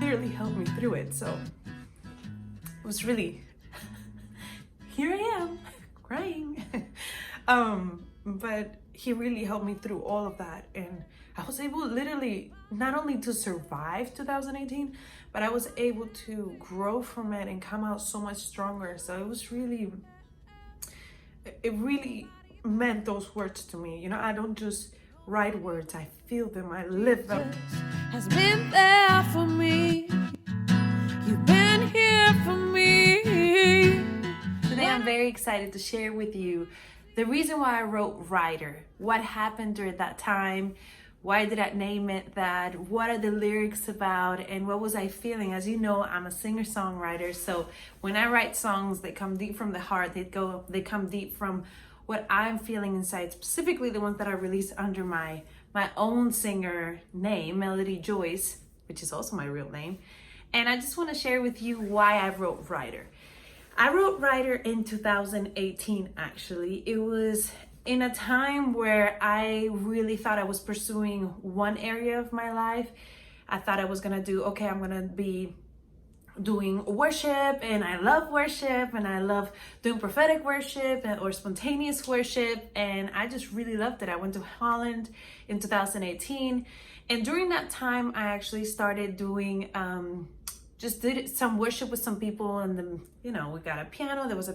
literally helped me through it. So it was really, here I am crying. But he really helped me through all of that, and I was able literally not only to survive 2018, but I was able to grow from it and come out so much stronger. So it was really, it really meant those words to me. You know, I don't just write words, I feel them, I live them. Has been there for me. You've been here for me. Today I'm very excited to share with you the reason why I wrote Writer, what happened during that time, why did I name it that, what are the lyrics about, and what was I feeling. As you know, I'm a singer-songwriter, so when I write songs, they come deep from the heart, they come deep from what I'm feeling inside, specifically the ones that I released under my own singer name, Melody Joyce, which is also my real name. And I just want to share with you why I wrote Writer. I wrote Writer in 2018, actually. It was in a time where I really thought I was pursuing one area of my life. I thought I was gonna do, okay, I'm gonna be doing worship, and I love worship, and I love doing prophetic worship or spontaneous worship, and I just really loved it. I went to Holland in 2018, and during that time, I actually started doing just did some worship with some people, and then, you know, we got a piano, there was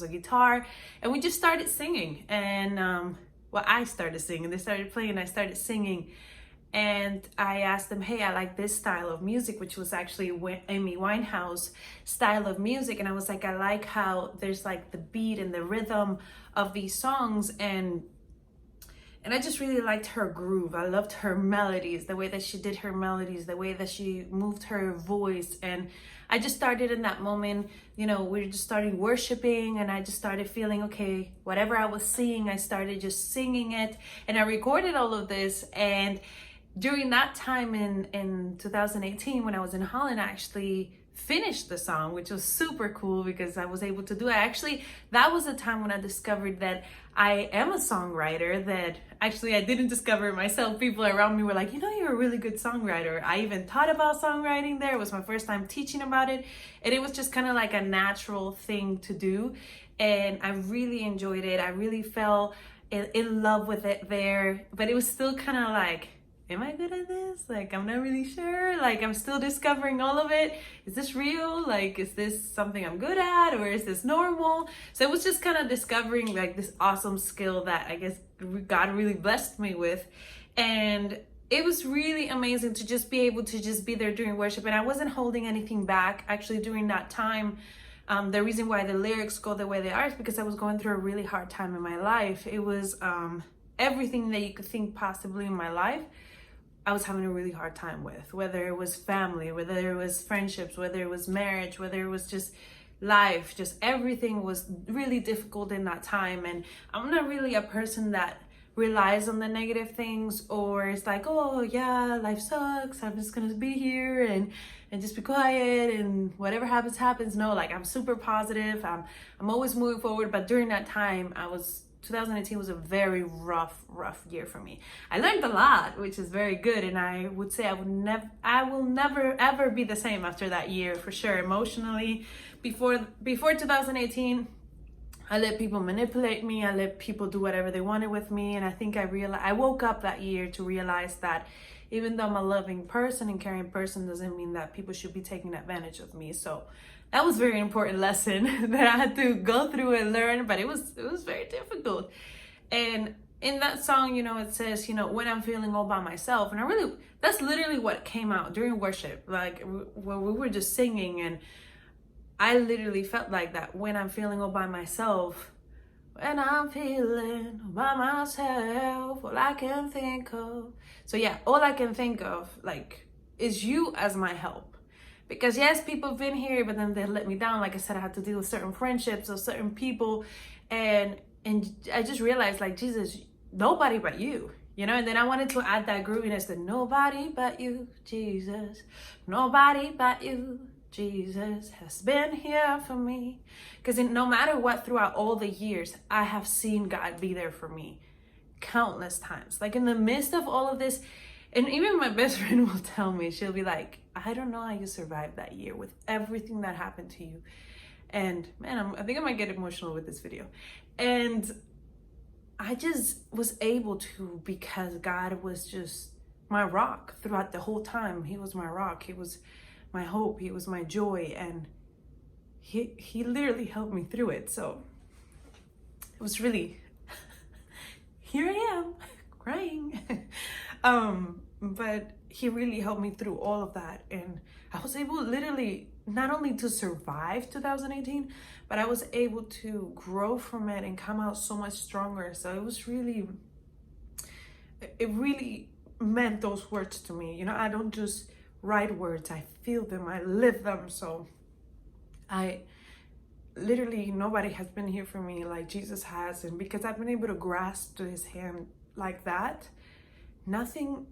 a guitar, and we just started singing. And well, I started singing, they started playing, and I started singing. And I asked them, hey, I like this style of music, which was actually Amy Winehouse style of music. And I was like, I like how there's like the beat and the rhythm of these songs. And I just really liked her groove. I loved her melodies, the way that she did her melodies, the way that she moved her voice. And I just started in that moment, you know, we just started worshiping, and I just started feeling, okay, whatever I was seeing, I started just singing it. And I recorded all of this. And during that time in 2018, when I was in Holland, I actually finished the song, which was super cool because I was able to do it. Actually, that was the time when I discovered that I am a songwriter, that actually I didn't discover it myself. People around me were like, you know, you're a really good songwriter. I even thought about songwriting there. It was my first time teaching about it. And it was just kind of like a natural thing to do. And I really enjoyed it. I really fell in love with it there. But it was still kind of like, am I good at this? Like, I'm not really sure. Like, I'm still discovering all of it. Is this real? Like, is this something I'm good at, or is this normal? So it was just kind of discovering like this awesome skill that I guess God really blessed me with. And it was really amazing to just be able to just be there during worship. And I wasn't holding anything back. Actually, during that time, the reason why the lyrics go the way they are is because I was going through a really hard time in my life. It was everything that you could think possibly in my life, I was having a really hard time with, whether it was family, whether it was friendships, whether it was marriage, whether it was just life, just everything was really difficult in that time. And I'm not really a person that relies on the negative things, or it's like, oh yeah, life sucks, I'm just gonna be here and just be quiet and whatever happens, happens. No, like I'm super positive, I'm always moving forward. But during that time, 2018 was a very rough year for me. I learned a lot, which is very good, and I would say I will never ever be the same after that year, for sure. Emotionally, before 2018, I let people manipulate me. I let people do whatever they wanted with me, and I think I woke up that year to realize that even though I'm a loving person and caring person, doesn't mean that people should be taking advantage of me. So that was a very important lesson that I had to go through and learn, but it was very difficult. And in that song, you know, it says, you know, when I'm feeling all by myself. And that's literally what came out during worship. Like when we were just singing, and I literally felt like that. When I'm feeling all by myself, when I'm feeling by myself, all I can think of. So yeah, all I can think of, like, is you as my help. Because yes, people have been here, but then they let me down. Like I said, I had to deal with certain friendships or certain people. And I just realized, like, Jesus, nobody but you. You know, and then I wanted to add that grooviness, that nobody but you, Jesus. Nobody but you, Jesus, has been here for me. Because no matter what, throughout all the years, I have seen God be there for me countless times. Like in the midst of all of this, And even my best friend will tell me, she'll be like, I don't know how you survived that year with everything that happened to you. And man, I think I might get emotional with this video. And I just was able to, because God was just my rock throughout the whole time. He was my rock. He was my hope. He was my joy. And he literally helped me through it. So it was really, here I am crying. But he really helped me through all of that. And I was able literally not only to survive 2018, but I was able to grow from it and come out so much stronger. So it was really, it really meant those words to me. You know, I don't just write words, I feel them, I live them. So I literally, nobody has been here for me like Jesus has. And because I've been able to grasp his hand like that, nothing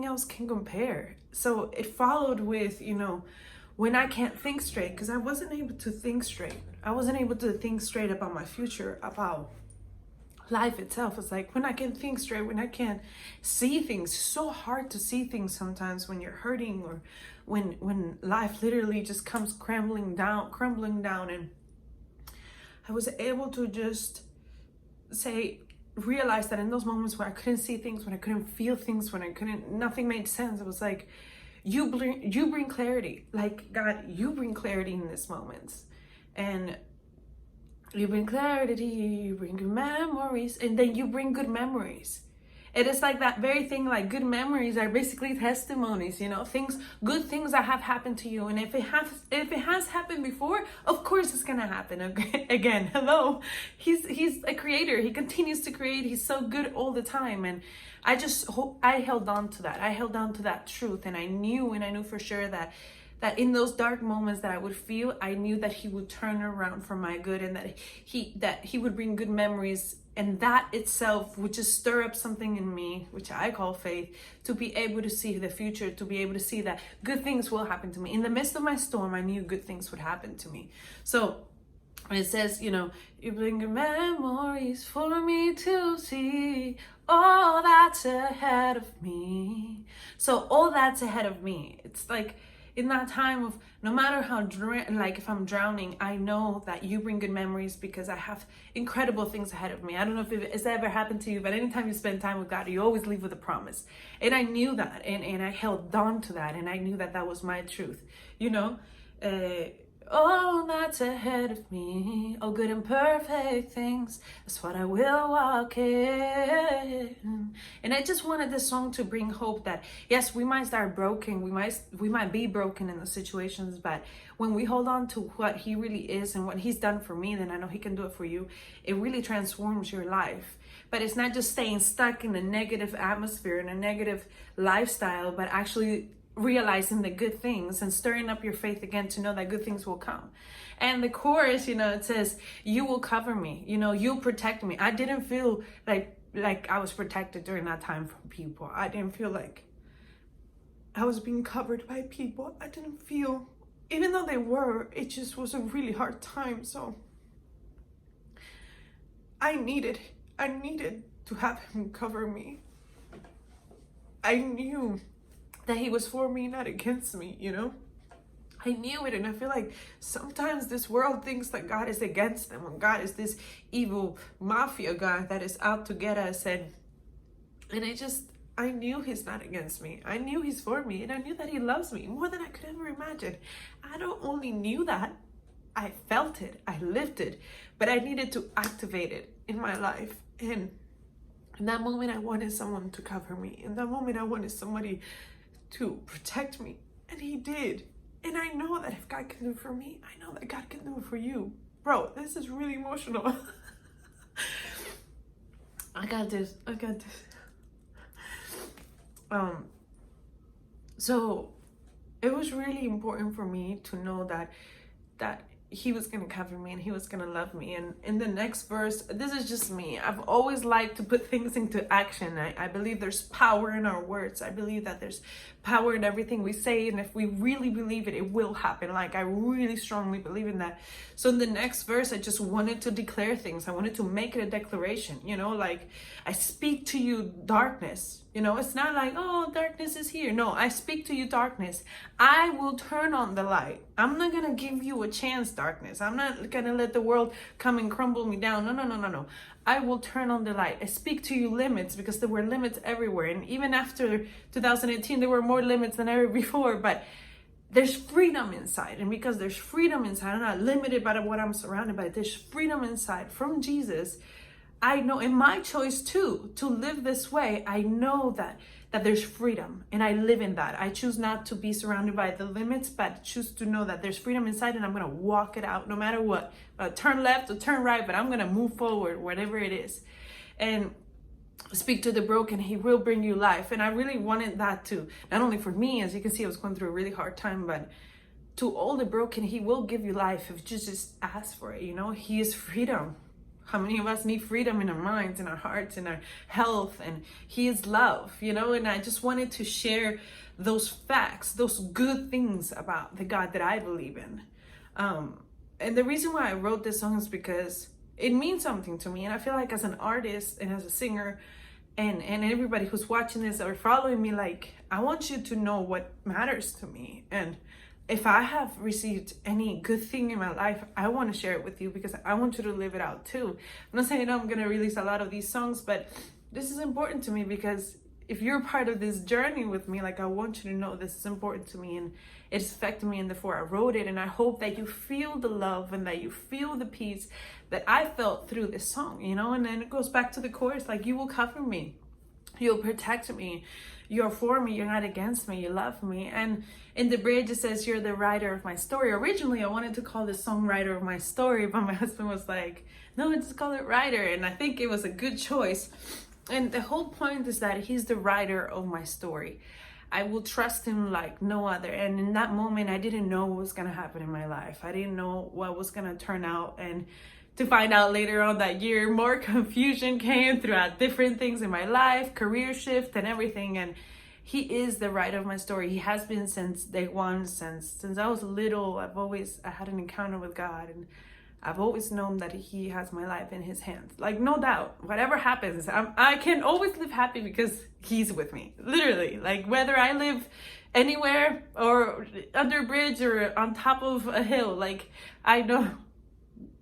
else can compare. So it followed with, you know, when I can't think straight, because I wasn't able to think straight. I wasn't able to think straight about my future, about life itself. It's like when I can't think straight, when I can't see things. It's so hard to see things sometimes when you're hurting, or when life literally just comes crumbling down. And I was able to just realize that in those moments where I couldn't see things, when I couldn't feel things, nothing made sense. It was like, you bring clarity. Like, God, you bring clarity in these moments. And you bring clarity, you bring good memories, and then you bring good memories. It is like that very thing, like good memories are basically testimonies, you know, good things that have happened to you. And if it has happened before, of course it's gonna happen again. Hello, he's a creator. He continues to create. He's so good all the time. And I held on to that. I held on to that truth, and I knew for sure that in those dark moments that I would feel, I knew that he would turn around for my good, and that he would bring good memories. And that itself would just stir up something in me, which I call faith, to be able to see the future, to be able to see that good things will happen to me. In the midst of my storm, I knew good things would happen to me. So when it says, you know, you bring good memories for me to see, all that's ahead of me. So all that's ahead of me. It's like, in that time of, no matter how, like if I'm drowning, I know that you bring good memories, because I have incredible things ahead of me. I don't know if it's ever happened to you, but anytime you spend time with God, you always leave with a promise. And I knew that, and I held on to that, and I knew that that was my truth, you know. Oh, that's ahead of me. Oh, good and perfect things. That's what I will walk in. And I just wanted this song to bring hope that, yes, we might start broken. We might be broken in the situations, but when we hold on to what he really is and what he's done for me, then I know he can do it for you. It really transforms your life. But it's not just staying stuck in a negative atmosphere, in a negative lifestyle, but actually realizing the good things and stirring up your faith again to know that good things will come. And the chorus, you know, it says, you will cover me, you know, you'll protect me. I didn't feel like I was protected during that time from people. I didn't feel like I was being covered by people. I didn't feel, even though they were, it just was a really hard time. So I needed to have him cover me. I knew that he was for me, not against me, you know? I knew it, and I feel like sometimes this world thinks that God is against them, when God is this evil mafia guy that is out to get us, and I knew he's not against me. I knew he's for me, and I knew that he loves me more than I could ever imagine. I don't only knew that, I felt it, I lived it, but I needed to activate it in my life. And in that moment, I wanted someone to cover me. In that moment, I wanted somebody to protect me, and he did. And I know that if God can do it for me, I know that God can do it for you. Bro, this is really emotional. I got this. So it was really important for me to know that he was going to cover me and he was going to love me. And in the next verse, this is just me. I've always liked to put things into action. I believe there's power in our words. I believe that there's power in everything we say. And if we really believe it, it will happen. Like, I really strongly believe in that. So in the next verse, I just wanted to declare things. I wanted to make it a declaration, you know, like, I speak to you darkness, You know, it's not like, oh, darkness is here. No, I speak to you, darkness. I will turn on the light. I'm not going to give you a chance, darkness. I'm not going to let the world come and crumble me down. No, no, no, no, no. I will turn on the light. I speak to you, limits, because there were limits everywhere. And even after 2018, there were more limits than ever before. But there's freedom inside. And because there's freedom inside, I'm not limited by what I'm surrounded by. There's freedom inside from Jesus. I know in my choice too, to live this way, I know that there's freedom, and I live in that. I choose not to be surrounded by the limits, but choose to know that there's freedom inside, and I'm going to walk it out no matter what. Turn left or turn right, but I'm going to move forward, whatever it is. And speak to the broken, he will bring you life. And I really wanted that too, not only for me, as you can see, I was going through a really hard time, but to all the broken, he will give you life if you just ask for it. You know, he is freedom. How many of us need freedom in our minds, in our hearts, in our health? And he is love, you know? And I just wanted to share those facts, those good things about the God that I believe in. And the reason why I wrote this song is because it means something to me. And I feel like as an artist and as a singer and everybody who's watching this or following me, like, I want you to know what matters to me. And if I have received any good thing in my life, I want to share it with you because I want you to live it out too. I'm not saying I'm going to release a lot of these songs, but this is important to me because if you're part of this journey with me, like, I want you to know this is important to me and it's affected me, and therefore I wrote it. And I hope that you feel the love and that you feel the peace that I felt through this song, you know? And then it goes back to the chorus, like, you will cover me, you'll protect me, you're for me, you're not against me, you love me. And in the bridge it says, you're the writer of my story. Originally I wanted to call this song Writer of My Story, but my husband was like, no, just call it Writer. And I think it was a good choice. And the whole point is that he's the writer of my story. I will trust him like no other. And in that moment, I didn't know what was going to happen in my life. I didn't know what was going to turn out. And to find out later on that year, more confusion came throughout different things in my life, career shift and everything. And he is the writer of my story. He has been since day one, since I was little. I had an encounter with God, and I've always known that he has my life in his hands. Like, no doubt, whatever happens, I can always live happy because he's with me. Literally, like, whether I live anywhere or under a bridge or on top of a hill, like, I don't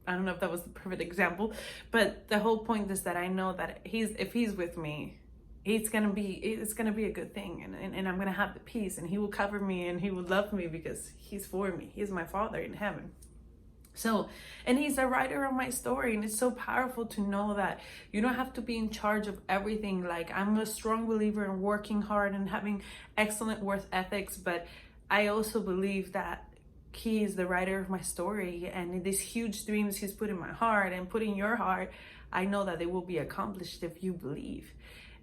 know if that was the perfect example, but the whole point is that I know that if he's with me, it's gonna be a good thing, and I'm gonna have the peace, and he will cover me, and he will love me because he's for me. He's my Father in heaven. So, and he's the writer of my story, and it's so powerful to know that you don't have to be in charge of everything. Like, I'm a strong believer in working hard and having excellent work ethics, but I also believe that he is the writer of my story, and these huge dreams he's put in my heart and put in your heart, I know that they will be accomplished if you believe.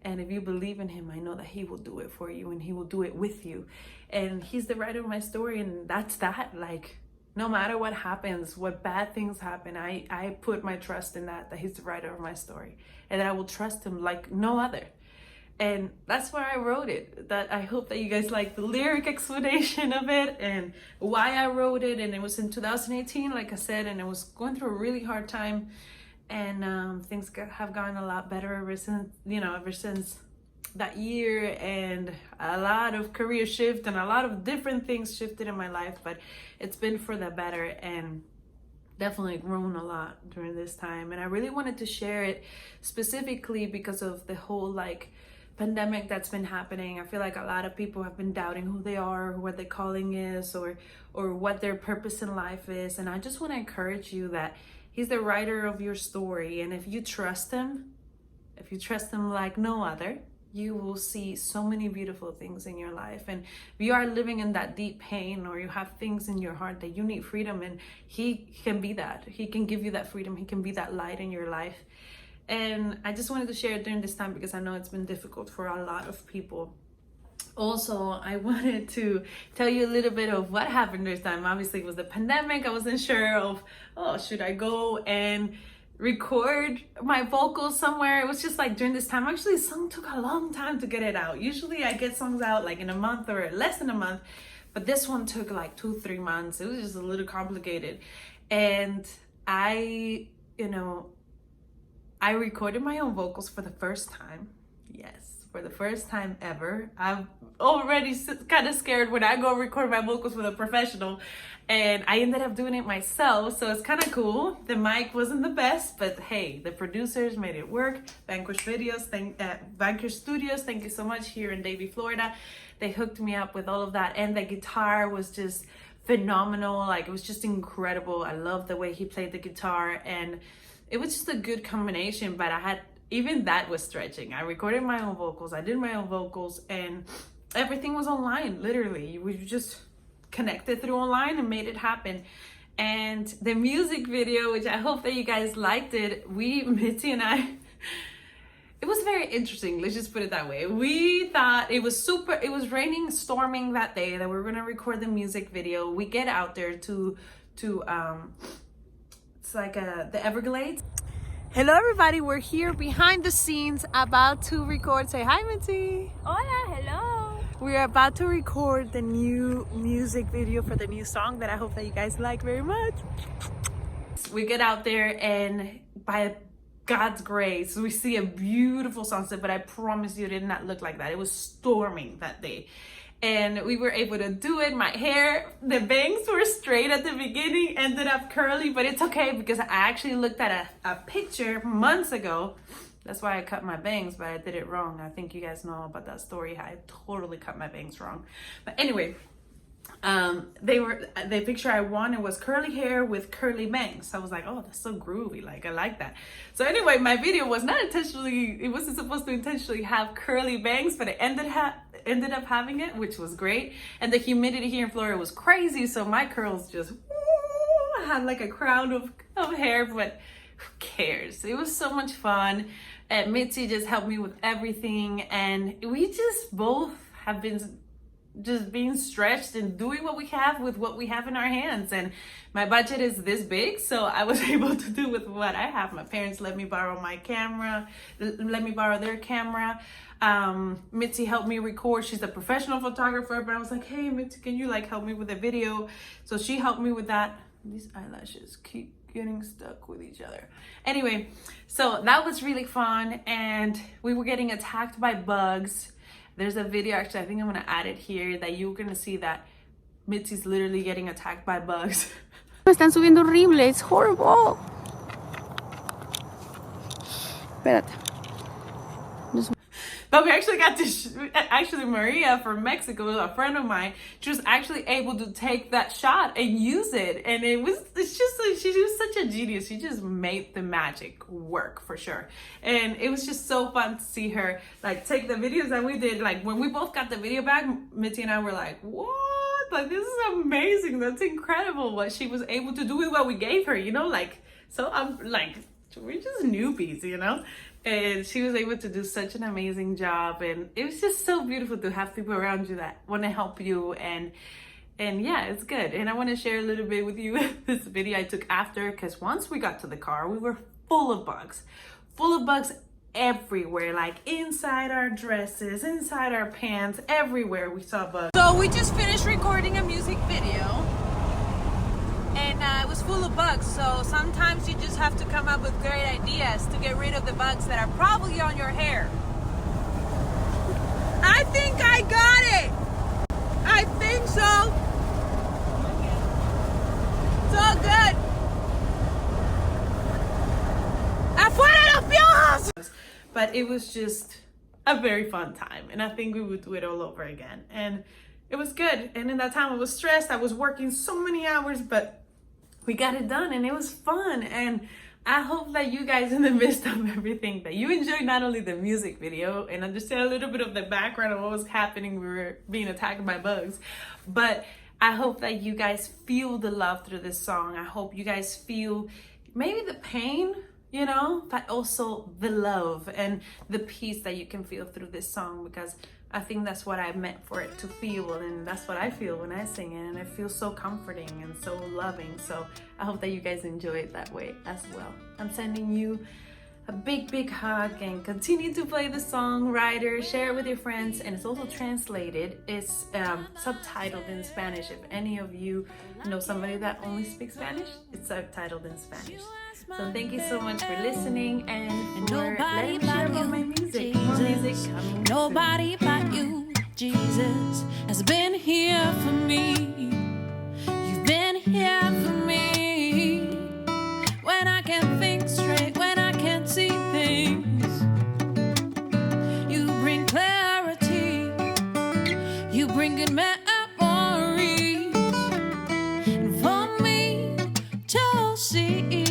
And if you believe in him, I know that he will do it for you, and he will do it with you. And he's the writer of my story, and that's that. Like, no matter what happens, what bad things happen, I put my trust in that he's the writer of my story, and that I will trust him like no other. And that's why I wrote it. That I hope that you guys like the lyric explanation of it and why I wrote it. And it was in 2018, like I said, and I was going through a really hard time. And things have gotten a lot better ever since that year. And a lot of career shift and a lot of different things shifted in my life, but it's been for the better, and definitely grown a lot during this time. And I really wanted to share it specifically because of the whole pandemic that's been happening. I feel like a lot of people have been doubting who they are, what their calling is, or what their purpose in life is. And I just want to encourage you that he's the writer of your story. And if you trust him like no other, you will see so many beautiful things in your life. And if you are living in that deep pain, or you have things in your heart that you need freedom, and he can be that. He can give you that freedom. He can be that light in your life. And I just wanted to share it during this time because I know it's been difficult for a lot of people. Also, I wanted to tell you a little bit of what happened this time. Obviously, it was the pandemic. I wasn't sure of, should I go and record my vocals somewhere? It was just like during this time. Actually, the song took a long time to get it out. Usually I get songs out like in a month or less than a month, but this one took like 2-3 months. It was just a little complicated. And I recorded my own vocals for the first time. Yes, for the first time ever. I'm already kind of scared when I go record my vocals with a professional, and I ended up doing it myself, so it's kind of cool. The mic wasn't the best, but hey, the producers made it work. Vanquish Studios, thank you so much, here in Davie, Florida. They hooked me up with all of that, and the guitar was just phenomenal. Like, it was just incredible. I love the way he played the guitar, and it was just a good combination. But even that was stretching. I recorded my own vocals, I did my own vocals, and everything was online. Literally, we just connected through online and made it happen. And the music video, which I hope that you guys liked it, Mitzi and I, it was very interesting. Let's just put it that way. We thought it was raining, storming that day that we were gonna record the music video. We get out there to it's like the Everglades. Hello everybody, we're here behind the scenes about to record. Say hi, Mitzi. Hola, hello. We're about to record the new music video for the new song that I hope that you guys like very much. We get out there, and by God's grace, we see a beautiful sunset, but I promise you it did not look like that. It was storming that day. And we were able to do it. My hair, the bangs were straight at the beginning, ended up curly, but it's okay because I actually looked at a picture months ago. That's why I cut my bangs, but I did it wrong. I think you guys know about that story, how I totally cut my bangs wrong. But anyway, the picture I wanted was curly hair with curly bangs. So I was like, oh, that's so groovy. Like, I like that. So anyway, my video was not intentionally, it wasn't supposed to intentionally have curly bangs, but it ended up having it, which was great. And the humidity here in Florida was crazy, so my curls just had like a crown of hair, but who cares? It was so much fun. And Mitzi just helped me with everything, and we just both have been just being stretched and doing what we have with what we have in our hands. And my budget is this big, so I was able to do with what I have. My parents let me borrow my camera, let me borrow their camera. Mitzi helped me record. She's a professional photographer, but I was like, hey Mitzi, can you like help me with the video? So she helped me with that. These eyelashes keep getting stuck with each other. Anyway, so that was really fun, and we were getting attacked by bugs. There's a video, actually, I think I'm gonna add it here, that you're gonna see that Mitzi's literally getting attacked by bugs. Me están subiendo horrible. It's horrible. Espérate. But we actually got to, actually Maria from Mexico, a friend of mine, she was actually able to take that shot and use it. And it's just like, she was such a genius. She just made the magic work for sure. And it was just so fun to see her like take the videos that we did. Like when we both got the video back, Mitzi and I were like, what? Like, this is amazing. That's incredible what she was able to do with what we gave her, you know? Like, so I'm like, we're just newbies, you know? And she was able to do such an amazing job, and it was just so beautiful to have people around you that want to help you, and yeah, it's good. And I want to share a little bit with you this video I took after, because once we got to the car, we were full of bugs everywhere, like inside our dresses, inside our pants, everywhere we saw bugs. So we just finished recording a music video, and it was full of bugs. So sometimes you just have to come up with great ideas to get rid of the bugs that are probably on your hair. I think I got it. I think so. It's all good. Afuera los piojos! But it was just a very fun time, and I think we would do it all over again. And it was good. And in that time I was stressed. I was working so many hours, but we got it done, and it was fun. And I hope that you guys, in the midst of everything, that you enjoyed not only the music video and understand a little bit of the background of what was happening. We were being attacked by bugs, but I hope that you guys feel the love through this song. I hope you guys feel maybe the pain, you know, but also the love and the peace that you can feel through this song, because I think that's what I meant for it to feel, and that's what I feel when I sing it, and it feels so comforting and so loving. So I hope that you guys enjoy it that way as well. I'm sending you a big hug, and continue to play the song, Rider, share it with your friends, and it's also translated. It's subtitled in Spanish. If any of you know somebody that only speaks Spanish, it's subtitled in Spanish. So thank you so much for listening and for nobody letting me share but about you, my music. More music Jesus. coming Nobody but you, Jesus, has been here for me. You've been here for me when I can't think straight, when I can't see things. You bring clarity, you bring good memories, and for me to see.